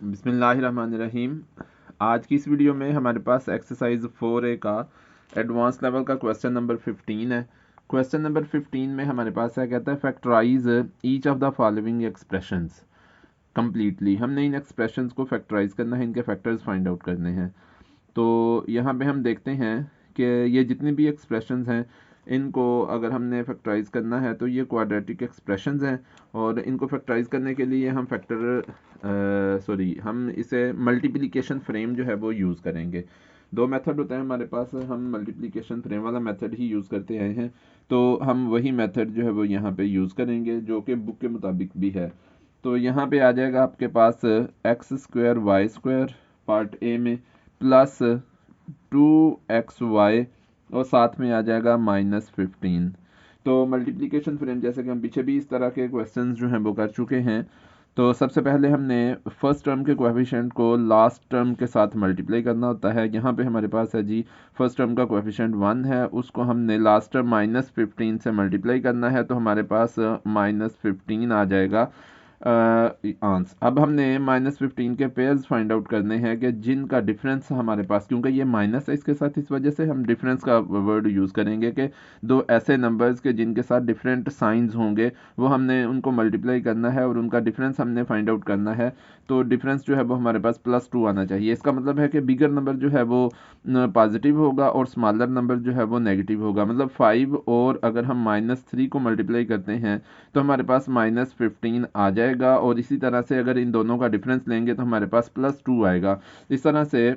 बिस्मिल्लाहिर्रहमानिर्रहीम। आज की इस वीडियो में हमारे पास एक्सरसाइज 4A का एडवांस लेवल का क्वेश्चन नंबर 15 है। क्वेश्चन नंबर 15 में हमारे पास क्या कहता है, factorise each of the following expressions completely. हमने इन एक्सप्रेशंस को फैक्टराइज करना है, इनके फैक्टर्स फाइंड आउट करने हैं। तो यहाँ पे हम देखते हैं कि ये जितनी भी एक्सप्रेशंस हैं इनको अगर हमने फैक्टराइज करना है तो ये क्वाड्रेटिक एक्सप्रेशंस हैं, और इनको फैक्टराइज करने के लिए हम हम इसे मल्टीप्लिकेशन फ्रेम जो है वो यूज़ करेंगे। दो मेथड होता है हमारे पास, हम मल्टीप्लिकेशन फ्रेम वाला मेथड ही यूज़ करते आए हैं, तो हम वही मेथड जो है वो यहाँ पे यूज़ करेंगे जो कि बुक के मुताबिक भी है। तो यहाँ पे आ जाएगा आपके पास x square y square part A में प्लस 2xy और साथ में आ जाएगा -15। तो मल्टीप्लिकेशन फ्रेम जैसे कि हम पीछे भी इस तरह के क्वेश्चंस जो हैं वो कर चुके हैं। तो सबसे पहले हमने फर्स्ट टर्म के कोएफिशिएंट को लास्ट टर्म के साथ मल्टीप्लाई करना होता है। यहाँ पे हमारे पास है जी फर्स्ट टर्म का कोएफिशिएंट 1 है, उसको हमने लास्ट टर्म -15 से मल्टीप्लाई करना है, तो हमारे पास -15 आ जाएगा आंसर। अब हमने -15 के पेयर्स फाइंड आउट करने हैं कि जिनका डिफरेंस हमारे पास, क्योंकि ये माइनस है इसके साथ, इस वजह से हम डिफरेंस का वर्ड यूज़ करेंगे कि दो ऐसे नंबर्स के जिनके साथ डिफरेंट साइंस होंगे वो हमने उनको मल्टीप्लाई करना है और उनका डिफरेंस हमने फाइंड आउट करना है। तो डिफरेंस जो है वो हमारे पास +2 आना चाहिए। इसका मतलब है कि बिगर नंबर जो है वो पॉजिटिव होगा और स्मॉलर नंबर जो है वो नेगेटिव होगा। मतलब 5 और अगर हम -3 को मल्टीप्लाई करते हैं तो हमारे पास -15 आ जाएगा, और इसी तरह से अगर इन दोनों का डिफरेंस लेंगे तो हमारे पास +2 आएगा। इस तरह से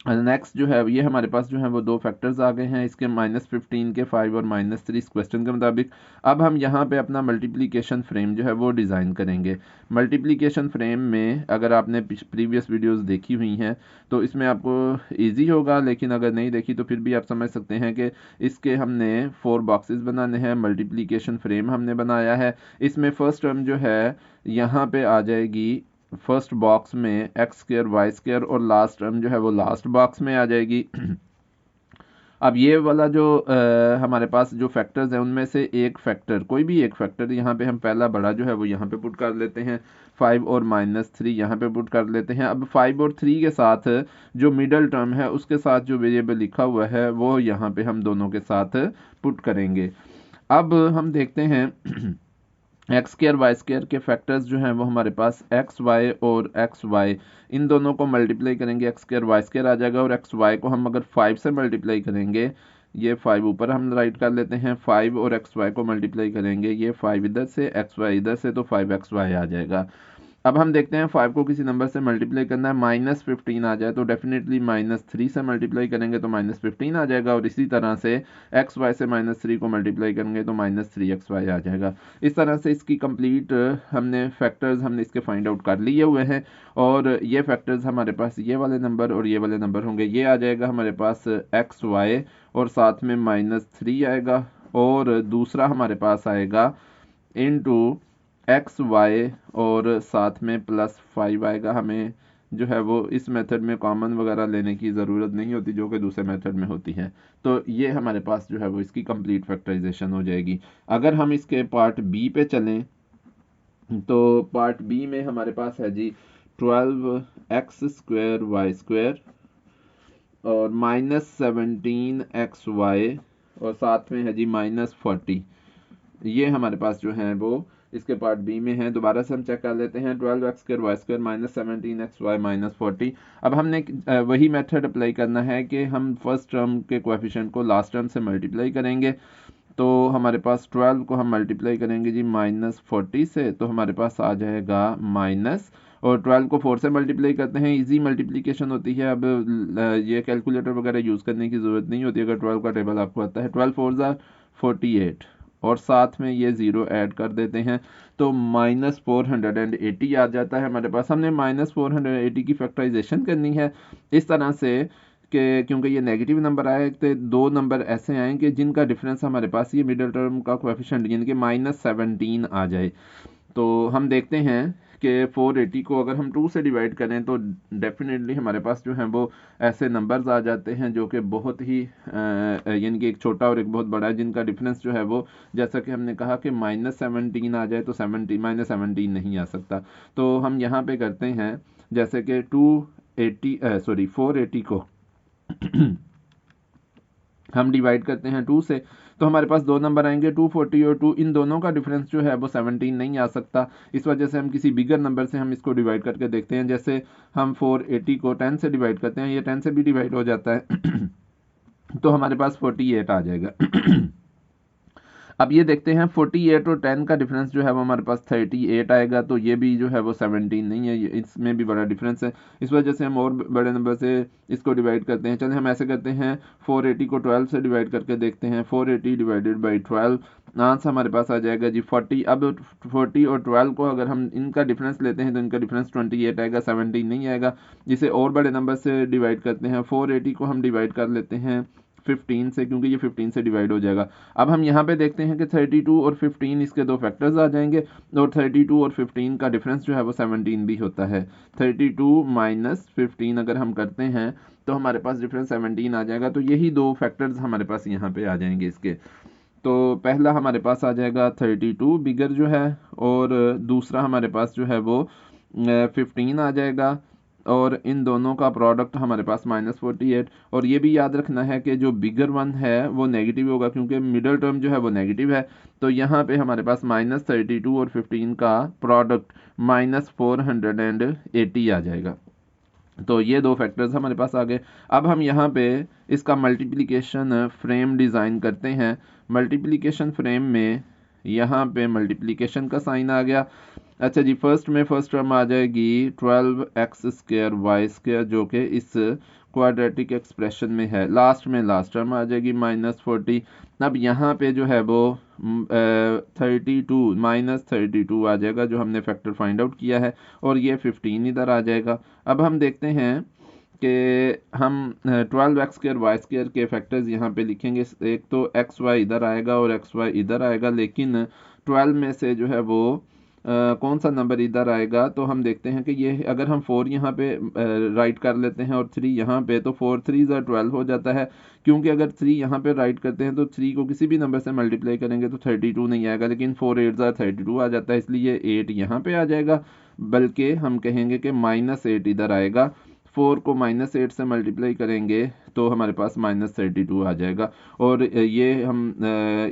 नेक्स्ट जो है ये हमारे पास जो है वो दो फैक्टर्स आ गए हैं इसके, -15 के 5 और -3 इस क्वेश्चन के मुताबिक। अब हम यहाँ पे अपना मल्टीप्लिकेशन फ्रेम जो है वो डिज़ाइन करेंगे। मल्टीप्लिकेशन फ्रेम में अगर आपने प्रीवियस वीडियोस देखी हुई हैं तो इसमें आपको इजी होगा, लेकिन अगर नहीं देखी तो फिर भी आप समझ सकते हैं कि इसके हमने 4 बॉक्सेस बनाने हैं। मल्टीप्लिकेशन फ्रेम हमने बनाया है, इसमें फर्स्ट टर्म जो है यहाँ पे आ जाएगी फर्स्ट बॉक्स में एक्स स्क्र वाई स्क्र, और लास्ट टर्म जो है वो लास्ट बॉक्स में आ जाएगी। अब ये वाला जो हमारे पास जो फैक्टर्स हैं उनमें से एक फैक्टर, कोई भी एक फैक्टर यहाँ पे हम पहला बड़ा जो है वो यहाँ पे पुट कर लेते हैं, 5 और -3 यहाँ पे पुट कर लेते हैं। अब 5 और 3 के साथ जो मिडल टर्म है उसके साथ जो वेरिएबल लिखा हुआ है वो यहाँ पे हम दोनों के साथ पुट करेंगे। अब हम देखते हैं एक्स स्क्र वाई स्क्र के फैक्टर्स जो हैं वो हमारे पास एक्स वाई और एक्स वाई, इन दोनों को मल्टीप्लाई करेंगे एक्स स्क्र वाई स्क्र आ जाएगा, और एक्स वाई को हम अगर 5 से मल्टीप्लाई करेंगे, ये 5 ऊपर हम राइट कर लेते हैं, 5 और एक्स वाई को मल्टीप्लाई करेंगे, ये 5 इधर से एक्स वाई इधर से, तो 5xy आ जाएगा। अब हम देखते हैं 5 को किसी नंबर से मल्टीप्लाई करना है, -15 आ जाए तो डेफिनेटली -3 से मल्टीप्लाई करेंगे तो -15 आ जाएगा, और इसी तरह से एक्स वाई से -3 को मल्टीप्लाई करेंगे तो -3xy आ जाएगा। इस तरह से इसकी कंप्लीट हमने फैक्टर्स हमने इसके फाइंड आउट कर लिए हुए हैं, और ये फैक्टर्स हमारे पास ये वाले नंबर और ये वाले नंबर होंगे। ये आ जाएगा हमारे पास एक्स वाई और साथ में -3 आएगा, और दूसरा हमारे पास आएगा इनटू एक्स वाई और साथ में +5 आएगा। हमें जो है वो इस मेथड में कॉमन वगैरह लेने की ज़रूरत नहीं होती जो कि दूसरे मेथड में होती है। तो ये हमारे पास जो है वो इसकी कंप्लीट फैक्टराइजेशन हो जाएगी। अगर हम इसके पार्ट बी पे चलें तो पार्ट बी में हमारे पास है जी 12x² y² और -17xy और साथ में है जी -40। ये हमारे पास जो है वो इसके पार्ट बी में है। दोबारा से हम चेक कर लेते हैं, 12x² y² -17xy -40। अब हमने वही मेथड अप्लाई करना है कि हम फर्स्ट टर्म के कोएफिशिएंट को लास्ट टर्म से मल्टीप्लाई करेंगे। तो हमारे पास 12 को हम मल्टीप्लाई करेंगे जी -40 से, तो हमारे पास आ जाएगा माइनस, और 12 को 4 से मल्टीप्लाई करते हैं, इजी मल्टीप्लिकेशन होती है। अब ये कैलकुलेटर वगैरह यूज़ करने की ज़रूरत नहीं होती अगर 12 का टेबल आपको आता है। 12 4 ज़ा 48 और साथ में ये 0 ऐड कर देते हैं तो -480 आ जाता है हमारे पास। हमने -480 की फैक्टराइजेशन करनी है इस तरह से कि क्योंकि ये नेगेटिव नंबर आए तो दो नंबर ऐसे आए कि जिनका डिफरेंस हमारे पास ये मिडिल टर्म का कोएफिशिएंट यानी कि -17 आ जाए। तो हम देखते हैं कि 480 को अगर हम 2 से डिवाइड करें तो डेफिनेटली हमारे पास जो है वो ऐसे नंबर्स आ जाते हैं जो कि बहुत ही यानी कि एक छोटा और एक बहुत बड़ा है, जिनका डिफरेंस जो है वो, जैसा कि हमने कहा कि -17 आ जाए तो -17 नहीं आ सकता। तो हम यहाँ पे करते हैं जैसे कि 480 को हम डिवाइड करते हैं 2 से, तो हमारे पास दो नंबर आएंगे 240 और 2, इन दोनों का डिफरेंस जो है वो 17 नहीं आ सकता। इस वजह से हम किसी बिगर नंबर से हम इसको डिवाइड करके देखते हैं। जैसे हम 480 को 10 से डिवाइड करते हैं, ये 10 से भी डिवाइड हो जाता है तो हमारे पास 48 आ जाएगा। अब ये देखते हैं 48 और 10 का डिफरेंस जो है वो हमारे पास 38 आएगा, तो ये भी जो है वो 17 नहीं है, इसमें भी बड़ा डिफरेंस है। इस वजह से हम और बड़े नंबर से इसको डिवाइड करते हैं। चलिए हम ऐसे करते हैं 480 को 12 से डिवाइड करके देखते हैं। 480 डिवाइडेड बाई 12, आंसर हमारे पास आ जाएगा जी 40। अब 40 और 12 को अगर हम इनका डिफरेंस लेते हैं तो इनका डिफरेंस 28 आएगा, 17 नहीं आएगा। जिसे और बड़े नंबर से डिवाइड करते हैं, 480 को हम डिवाइड कर लेते हैं 15 से, क्योंकि ये 15 से डिवाइड हो जाएगा। अब हम यहाँ पे देखते हैं कि 32 और 15 इसके दो फैक्टर्स आ जाएंगे, और 32 और 15 का डिफरेंस जो है वो 17 भी होता है। 32 माइनस 15 अगर हम करते हैं तो हमारे पास डिफरेंस 17 आ जाएगा। तो यही दो फैक्टर्स हमारे पास यहाँ पे आ जाएंगे इसके। तो पहला हमारे पास आ जाएगा 32 बिगर जो है, और दूसरा हमारे पास जो है वो 15 आ जाएगा, और इन दोनों का प्रोडक्ट हमारे पास -48। और ये भी याद रखना है कि जो बिगर वन है वो नेगेटिव होगा, क्योंकि मिडल टर्म जो है वो नेगेटिव है। तो यहाँ पे हमारे पास -32 और 15 का प्रोडक्ट -480 आ जाएगा। तो ये दो फैक्टर्स हमारे पास आ गए। अब हम यहाँ पे इसका मल्टीप्लिकेशन फ्रेम डिज़ाइन करते हैं। मल्टीप्लिकेशन फ्रेम में यहाँ पे मल्टीप्लिकेशन का साइन आ गया। अच्छा जी, फर्स्ट टर्म आ जाएगी 12x² y², जो कि इस क्वाड्रेटिक एक्सप्रेशन में है। लास्ट टर्म आ जाएगी -40। अब यहाँ पे जो है वो 32 -32 आ जाएगा, जो हमने फैक्टर फाइंड आउट किया है, और ये 15 इधर आ जाएगा। अब हम देखते हैं कि हम 12x² y² के फैक्टर्स यहाँ पे लिखेंगे। एक तो xy इधर आएगा और xy इधर आएगा, लेकिन 12 में से जो है वो कौन सा नंबर इधर आएगा, तो हम देखते हैं कि ये अगर हम 4 यहाँ पे राइट कर लेते हैं और 3 यहाँ पे, तो 4 3 12 हो जाता है। क्योंकि अगर 3 यहाँ पे राइट करते हैं तो 3 को किसी भी नंबर से मल्टीप्लाई करेंगे तो 32 नहीं आएगा, लेकिन 4 8 32 आ जाता है, इसलिए 8 यहाँ पे आ जाएगा। बल्कि हम कहेंगे कि -8 इधर आएगा। 4 को -8 से मल्टीप्लाई करेंगे तो हमारे पास -32 आ जाएगा। और ये हम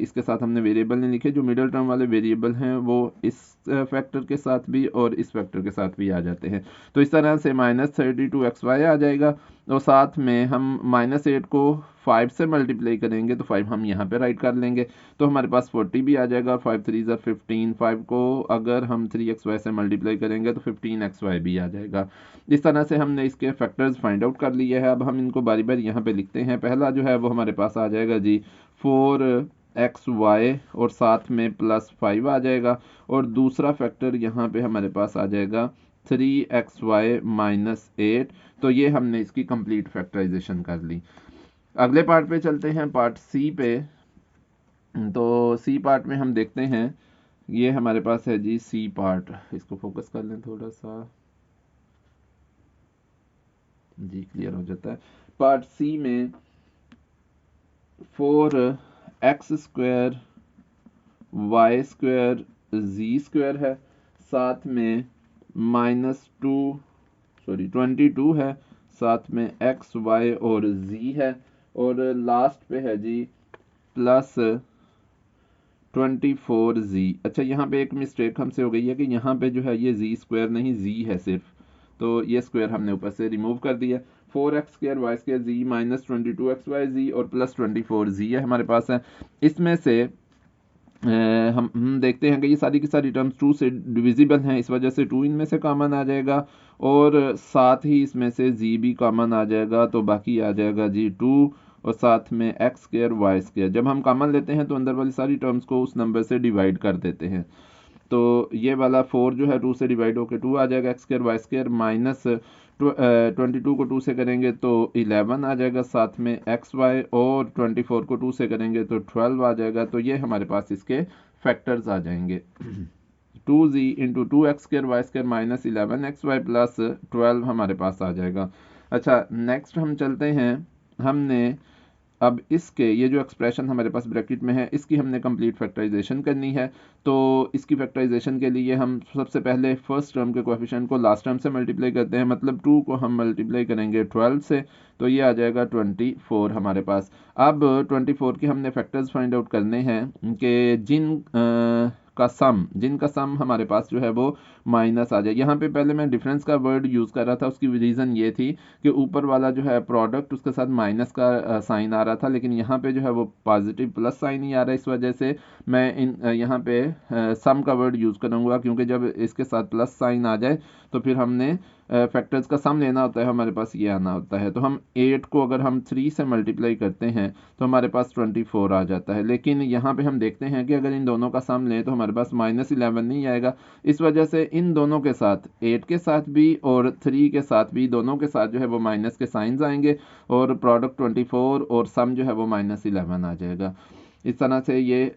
इसके साथ हमने वेरिएबल नहीं लिखे, जो मिडिल टर्म वाले वेरिएबल हैं वो इस फैक्टर के साथ भी और इस फैक्टर के साथ भी आ जाते हैं। तो इस तरह से -32xy आ जाएगा, और साथ में हम -8 को 5 से मल्टीप्लाई करेंगे तो 5 हम यहाँ पे राइट कर लेंगे, तो हमारे पास 40 भी आ जाएगा। 5 3 15, 5 को अगर हम 3xy से मल्टीप्लाई करेंगे तो 15xy भी आ जाएगा। इस तरह से हमने इसके फैक्टर्स फाइंड आउट कर लिए हैं। अब हम इनको बारी बारी यहाँ पे लिखते हैं। पहला जो है वो हमारे पास आ जाएगा जी 4xy और साथ में +5 आ जाएगा, और दूसरा फैक्टर यहाँ पे हमारे पास आ जाएगा 3xy -8। तो ये हमने इसकी कंप्लीट फैक्टराइजेशन कर ली। अगले पार्ट पे चलते हैं, पार्ट सी पे। तो सी पार्ट में हम देखते हैं, ये हमारे पास है जी सी पार्ट। इसको फोकस कर लें थोड़ा सा, जी क्लियर हो जाता है। पार्ट सी में 4x² y² z² है, साथ में -22 है, साथ में x y और z है, और लास्ट पे है जी +24z। अच्छा, यहाँ पे एक मिस्टेक हमसे हो गई है कि यहाँ पे जो है ये z² नहीं, z है सिर्फ, तो ये स्क्वायर हमने ऊपर से रिमूव कर दिया। 4x² y² z -22xyz और +24z है हमारे पास है। इसमें से हम देखते हैं कि ये सारी की सारी टर्म्स 2 से डिविजिबल हैं, इस वजह से 2 इनमें से कॉमन आ जाएगा, और साथ ही इसमें से z भी कॉमन आ जाएगा, तो बाकी आ जाएगा जी 2 और साथ में x² y²। जब हम कॉमन लेते हैं तो अंदर वाली सारी टर्म्स को उस नंबर से डिवाइड कर देते हैं। तो ये वाला 4 जो है 2 से डिवाइड होकर 2 आ जाएगा, x² y² माइनस 22 को 2 से करेंगे तो 11 आ जाएगा, साथ में xy, और 24 को 2 से करेंगे तो 12 आ जाएगा। तो ये हमारे पास इसके फैक्टर्स आ जाएंगे 2z into 2x² y² minus 11xy plus 12 हमारे पास आ जाएगा। अच्छा, नेक्स्ट हम चलते हैं, हमने अब इसके ये जो एक्सप्रेशन हमारे पास ब्रैकेट में है इसकी हमने कंप्लीट फैक्टराइजेशन करनी है। तो इसकी फैक्टराइजेशन के लिए हम सबसे पहले फर्स्ट टर्म के कोएफिशिएंट को लास्ट टर्म से मल्टीप्लाई करते हैं, मतलब 2 को हम मल्टीप्लाई करेंगे 12 से, तो ये आ जाएगा 24 हमारे पास। अब 24 के हमने फैक्टर्स फाइंड आउट करने हैं कि जिनका सम हमारे पास जो है वो माइनस आ जाए। यहाँ पे पहले मैं डिफरेंस का वर्ड यूज़ कर रहा था, उसकी रीज़न ये थी कि ऊपर वाला जो है प्रोडक्ट उसके साथ माइनस का साइन आ रहा था, लेकिन यहाँ पे जो है वो पॉजिटिव प्लस साइन ही आ रहा है। इस वजह से मैं यहाँ पे सम का वर्ड यूज़ करूँगा, क्योंकि जब इसके साथ प्लस साइन आ जाए तो फिर हमने फैक्टर्स का सम लेना होता है, हमारे पास ये आना होता है। तो हम 8 को अगर हम 3 से मल्टीप्लाई करते हैं तो हमारे पास 24 आ जाता है, लेकिन यहाँ पे हम देखते हैं कि अगर इन दोनों का सम लें तो हमारे पास -11 नहीं आएगा। इस वजह से इन दोनों के साथ 8 के साथ भी और 3 के साथ भी दोनों के साथ जो है वो माइनस के साइंस आएंगे और प्रोडक्ट 24 और सम जो है वो -11 आ जाएगा। इस तरह से ये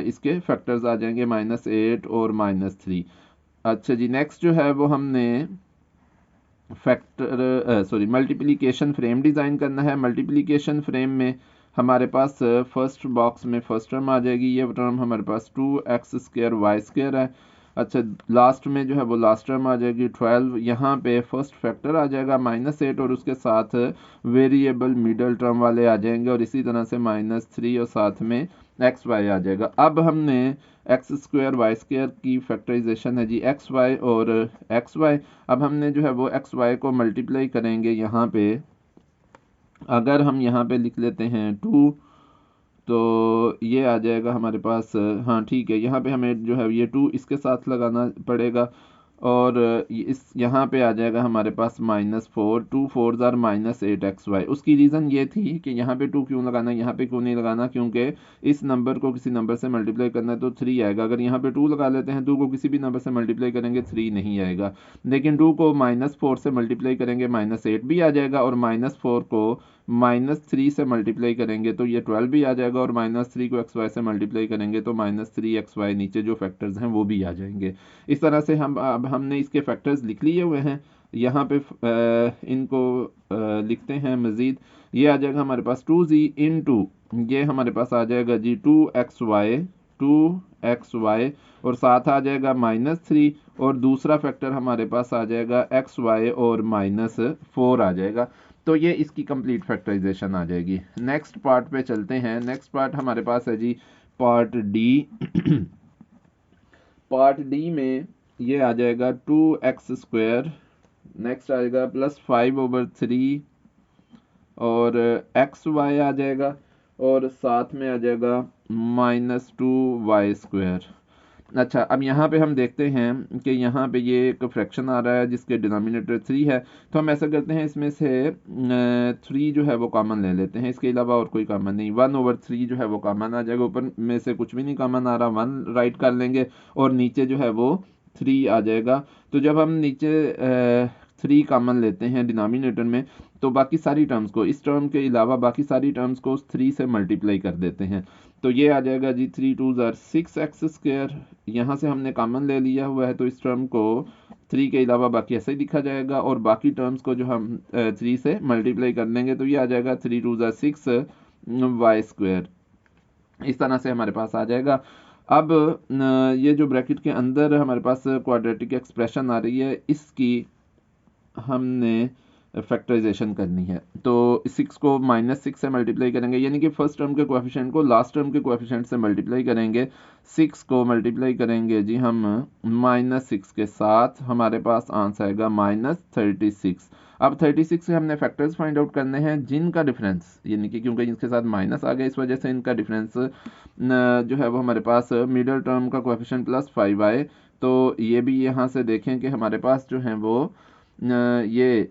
इसके फैक्टर्स आ जाएंगे -8 और -3। अच्छा जी, नेक्स्ट जो है वो हमने मल्टीप्लिकेशन फ्रेम डिज़ाइन करना है। मल्टीप्लिकेशन फ्रेम में हमारे पास फर्स्ट बॉक्स में फर्स्ट टर्म आ जाएगी, ये टर्म हमारे पास 2x² y² है। अच्छा, लास्ट में जो है वो लास्ट टर्म आ जाएगी 12। यहाँ पे फर्स्ट फैक्टर आ जाएगा -8 और उसके साथ वेरिएबल मिडल टर्म वाले आ जाएंगे, और इसी तरह से -3 और साथ में xy आ जाएगा। अब हमने x² y² की फैक्टराइजेशन है जी xy और xy। अब हमने जो है वो xy को मल्टीप्लाई करेंगे यहाँ पे, अगर हम यहाँ पे लिख लेते हैं 2 तो ये आ जाएगा हमारे पास। हाँ ठीक है, यहाँ पे हमें जो है ये 2 इसके साथ लगाना पड़ेगा, और इस यहाँ पे आ जाएगा हमारे पास -4, 2 4s are -8xy। उसकी रीज़न ये थी कि यहाँ पे 2 क्यों लगाना, यहाँ पे क्यों नहीं लगाना, क्योंकि इस नंबर को किसी नंबर से मल्टीप्लाई करना है तो 3 आएगा। अगर यहाँ पे 2 लगा लेते हैं, 2 को किसी भी नंबर से मल्टीप्लाई करेंगे 3 नहीं आएगा, लेकिन 2 को -4 से मल्टीप्लाई करेंगे -8 भी आ जाएगा, और -4 को -3 से मल्टीप्लाई करेंगे तो ये 12 भी आ जाएगा, और -3 को xy से मल्टीप्लाई करेंगे तो -3xy नीचे जो फैक्टर्स हैं वो भी आ जाएंगे। इस तरह से अब हमने इसके फैक्टर्स लिख लिए हुए हैं। यहाँ पे इनको लिखते हैं मज़ीद। ये आ जाएगा हमारे पास 2z इंटू, ये हमारे पास आ जाएगा जी 2xy और साथ आ जाएगा -3, और दूसरा फैक्टर हमारे पास आ जाएगा xy और -4 आ जाएगा। तो ये इसकी कंप्लीट फैक्टराइजेशन आ जाएगी। नेक्स्ट पार्ट पे चलते हैं। नेक्स्ट पार्ट हमारे पास है जी पार्ट डी। पार्ट डी में ये आ जाएगा 2x², नेक्स्ट आएगा +5/3 और xy आ जाएगा, और साथ में आ जाएगा -2y²। अच्छा, अब यहाँ पे हम देखते हैं कि यहाँ पे ये एक फ्रैक्शन आ रहा है जिसके डिनोमिनेटर 3 है, तो हम ऐसा करते हैं इसमें से 3 जो है वो कॉमन ले लेते हैं, इसके अलावा और कोई कॉमन नहीं। 1/3 जो है वो कॉमन आ जाएगा, ऊपर में से कुछ भी नहीं कॉमन आ रहा, 1 राइट कर लेंगे और नीचे जो है वो 3 आ जाएगा। तो जब हम नीचे 3 कॉमन लेते हैं डिनोमिनेटर में, तो बाकी सारी टर्म्स को, इस टर्म के अलावा बाकी सारी टर्म्स को 3 से मल्टीप्लाई कर देते हैं। तो ये आ जाएगा जी 3 2s are 6x²। यहाँ से हमने कॉमन ले लिया हुआ है, तो इस टर्म को 3 के अलावा बाकी ऐसे ही लिखा जाएगा, और बाकी टर्म्स को जो हम 3 से मल्टीप्लाई कर देंगे तो ये आ जाएगा 3 2s are 6y²। इस तरह से हमारे पास आ जाएगा। अब ये जो ब्रैकेट के अंदर हमारे पास क्वाड्रेटिक एक्सप्रेशन आ रही है, इसकी हमने फैक्टराइजेशन करनी है। तो 6 को -6 से मल्टीप्लाई करेंगे, यानी कि फर्स्ट टर्म के कोएफिशिएंट को लास्ट टर्म के कोएफिशिएंट से मल्टीप्लाई करेंगे। 6 को मल्टीप्लाई करेंगे जी हम -6 के साथ, हमारे पास आंसर आएगा -36। अब 36 से हमने फैक्टर्स फाइंड आउट करने हैं जिनका डिफरेंस, यानी कि क्योंकि इनके साथ माइनस आ गया इस वजह से इनका डिफरेंस जो है वो हमारे पास मिडल टर्म का कोएफिशिएंट +5 आए। तो ये भी यहाँ से देखें कि हमारे पास जो है वो ये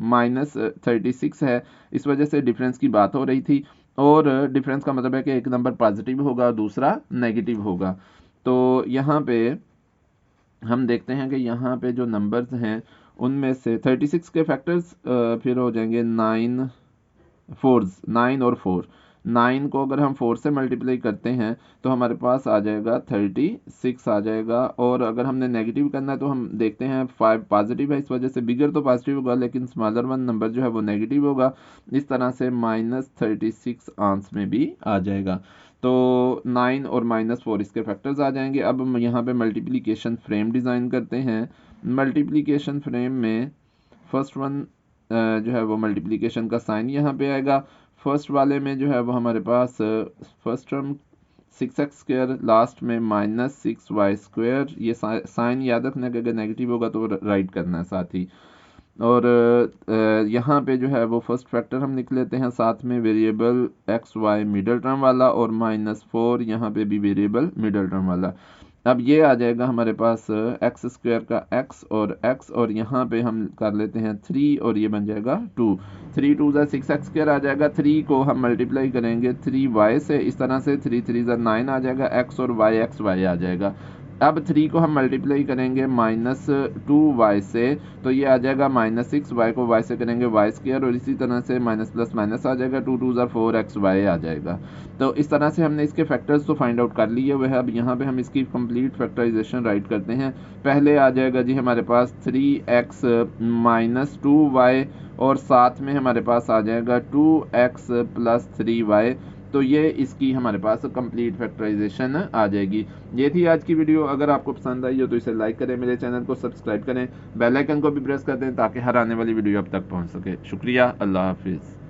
-36 है, इस वजह से डिफरेंस की बात हो रही थी, और डिफरेंस का मतलब है कि एक नंबर पॉजिटिव होगा और दूसरा नेगेटिव होगा। तो यहाँ पे हम देखते हैं कि यहाँ पे जो नंबर्स हैं उनमें से 36 के फैक्टर्स फिर हो जाएंगे 9 और 4। 9 को अगर हम 4 से मल्टीप्लाई करते हैं तो हमारे पास आ जाएगा 36 आ जाएगा। और अगर हमने नेगेटिव करना है तो हम देखते हैं 5 पॉजिटिव है, इस वजह से बिगर तो पॉजिटिव होगा लेकिन स्मॉलर वन नंबर जो है वो नेगेटिव होगा। इस तरह से -36 आंसर में भी आ जाएगा। तो 9 और -4 इसके फैक्टर्स आ जाएंगे। अब हम यहाँ पे मल्टीप्लिकेशन फ्रेम डिज़ाइन करते हैं। मल्टीप्लिकेशन फ्रेम में फर्स्ट वन जो है वो मल्टीप्लिकेशन का साइन यहाँ पे आएगा। फर्स्ट वाले में जो है वो हमारे पास फर्स्ट टर्म 6x², लास्ट में -6y²। ये साइन याद रखना कि अगर नेगेटिव होगा तो राइट करना है साथ ही। और यहाँ पे जो है वो फर्स्ट फैक्टर हम लिख लेते हैं, साथ में वेरिएबल XY मिडल टर्म वाला, और -4 यहाँ पे भी वेरिएबल मिडल टर्म वाला। अब ये आ जाएगा हमारे पास x² का x और यहाँ पे हम कर लेते हैं 3 और ये बन जाएगा 2। 3 2 ज़ा 6x² आ जाएगा। 3 को हम मल्टीप्लाई करेंगे 3y से, इस तरह से 3 3 ज़ा 9 आ जाएगा। x और y xy आ जाएगा। अब 3 को हम मल्टीप्लाई करेंगे -2y से, तो ये आ जाएगा -6y को y से करेंगे y² और इसी तरह से माइनस प्लस माइनस आ जाएगा। 2 2 ज़ा 4xy आ जाएगा। तो इस तरह से हमने इसके फैक्टर्स तो फाइंड आउट कर लिए हुए हैं। अब यहाँ पे हम इसकी कंप्लीट फैक्टराइजेशन राइट करते हैं। पहले आ जाएगा जी हमारे पास 3x - 2y और साथ में हमारे पास आ जाएगा 2x + 3y। तो ये इसकी हमारे पास कंप्लीट फैक्टराइजेशन आ जाएगी। ये थी आज की वीडियो। अगर आपको पसंद आई हो तो इसे लाइक करें, मेरे चैनल को सब्सक्राइब करें, बेल आइकन को भी प्रेस कर दें ताकि हर आने वाली वीडियो अब तक पहुंच सके। शुक्रिया, अल्लाह हाफिज़।